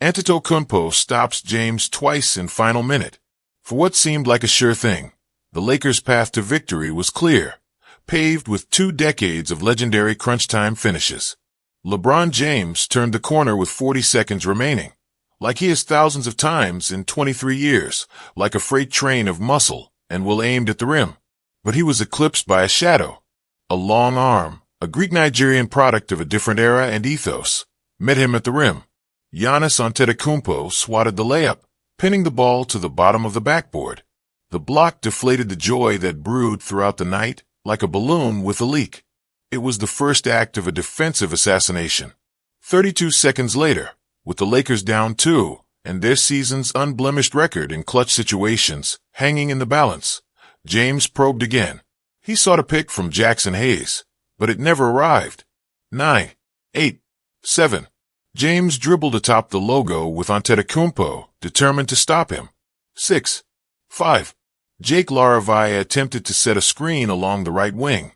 Antetokounmpo stops James twice in final minute. For what seemed like a sure thing, the Lakers' path to victory was clear, paved with 2 decades of legendary crunch-time finishes. LeBron James turned the corner with 40 seconds remaining, like he has thousands of times in 23 years, like a freight train of muscle and will aimed at the rim. But he was eclipsed by a shadow. A long arm, a Greek-Nigerian product of a different era and ethos, met him at the rim. Giannis Antetokounmpo swatted the layup, pinning the ball to the bottom of the backboard. The block deflated the joy that brewed throughout the night, like a balloon with a leak. It was the first act of a defensive assassination. 32 seconds later, with the Lakers down 2, and their season's unblemished record in clutch situations hanging in the balance, James probed again. He sought a pick from Jackson Hayes, but it never arrived. 9, 8, 7. James dribbled atop the logo with Antetokounmpo, determined to stop him. 6, 5. Jake Laravia attempted to set a screen along the right wing,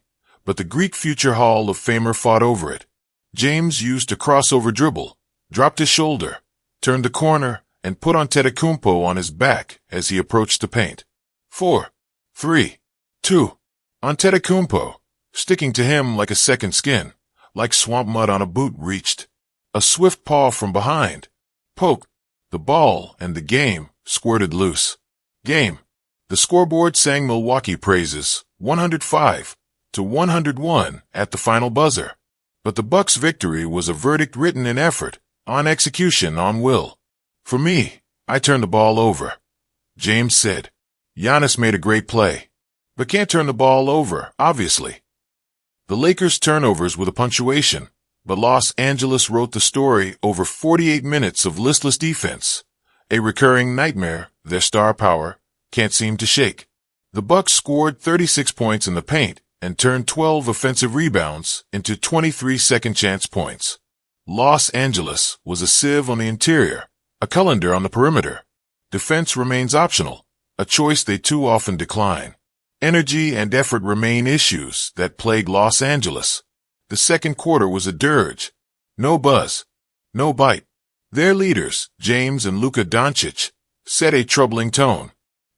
but the Greek future Hall of Famer fought over it. James used a crossover dribble, dropped his shoulder, turned the corner, and put Antetokounmpo on his back as he approached the paint. 4, 3, 2. Antetokounmpo, sticking to him like a second skin, like swamp mud on a boot, reached. A swift paw from behind. Poke. The ball and the game squirted loose. Game. The scoreboard sang Milwaukee praises, 105-101 at the final buzzer. But the Bucks' victory was a verdict written in effort, on execution, on will. For me, I turned the ball over. James said. Giannis made a great play, but can't turn the ball over, obviously. The Lakers' turnovers with a punctuation, but Los Angeles wrote the story over 48 minutes of listless defense. A recurring nightmare their star power can't seem to shake. The Bucks scored 36 points in the paint and turned 12 offensive rebounds into 23 second-chance points. Los Angeles was a sieve on the interior, a colander on the perimeter. Defense remains optional, a choice they too often decline. Energy and effort remain issues that plague Los Angeles. The second quarter was a dirge. No buzz. No bite. Their leaders, James and Luka Doncic, set a troubling tone.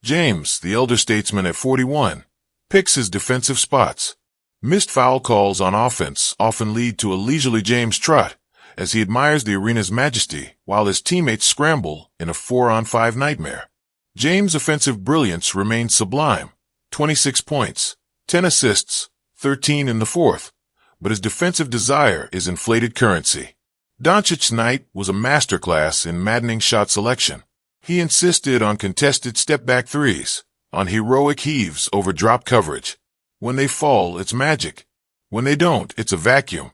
James, the elder statesman at 41, picks his defensive spots. Missed foul calls on offense often lead to a leisurely James trot, as he admires the arena's majesty while his teammates scramble in a 4-on-5 nightmare. James' offensive brilliance remains sublime. 26 points, 10 assists, 13 in the fourth. But his defensive desire is inflated currency. Doncic's night was a masterclass in maddening shot selection. He insisted on contested step-back threes, on heroic heaves over drop coverage. When they fall, it's magic. When they don't, it's a vacuum.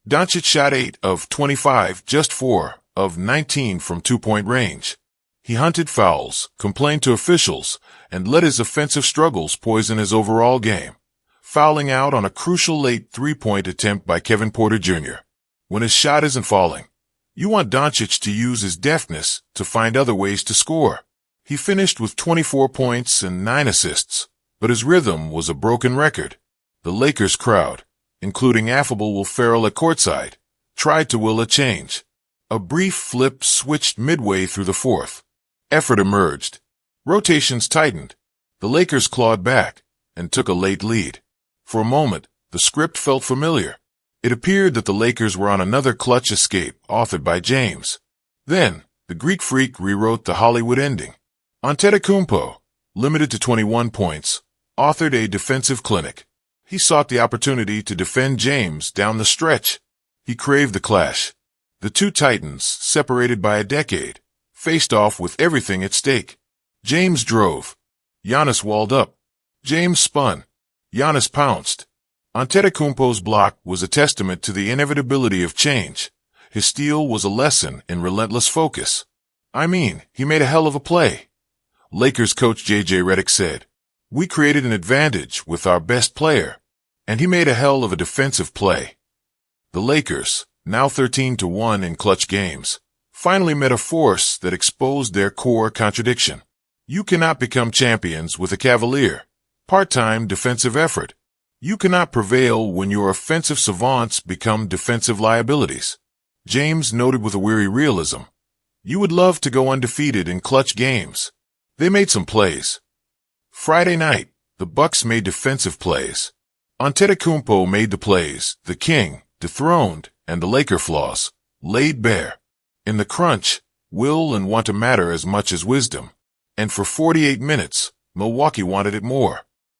Doncic shot 8 of 25, just 4 of 19 from two-point range. He hunted fouls, complained to officials, and let his offensive struggles poison his overall game, fouling out on a crucial late three-point attempt by Kevin Porter Jr. When his shot isn't falling, you want Doncic to use his deftness to find other ways to score. He finished with 24 points and 9 assists, but his rhythm was a broken record. The Lakers crowd, including affable Will Ferrell at courtside, tried to will a change. A brief flip switched midway through the fourth. Effort emerged. Rotations tightened. The Lakers clawed back and took a late lead. For a moment, the script felt familiar. It appeared that the Lakers were on another clutch escape authored by James. Then, the Greek Freak rewrote the Hollywood ending. Antetokounmpo, limited to 21 points, authored a defensive clinic. He sought the opportunity to defend James down the stretch. He craved the clash. The two titans, separated by a decade, faced off with everything at stake. James drove. Giannis walled up. James spun. Giannis pounced. Antetokounmpo's block was a testament to the inevitability of change. His steal was a lesson in relentless focus. I mean, he made a hell of a play. Lakers coach J.J. Redick said, "We created an advantage with our best player, and he made a hell of a defensive play." The Lakers, now 13-1 in clutch games, finally met a force that exposed their core contradiction. You cannot become champions with a cavalier, part-time defensive effort. You cannot prevail when your offensive savants become defensive liabilities. James noted with a weary realism, You would love to go undefeated in clutch games. They made some plays. Friday night, the Bucks made defensive plays. Antetokounmpo made the plays, the king, dethroned, and the Laker flaws, laid bare. In the crunch, will and want to matter as much as wisdom. And for 48 minutes, Milwaukee wanted it more.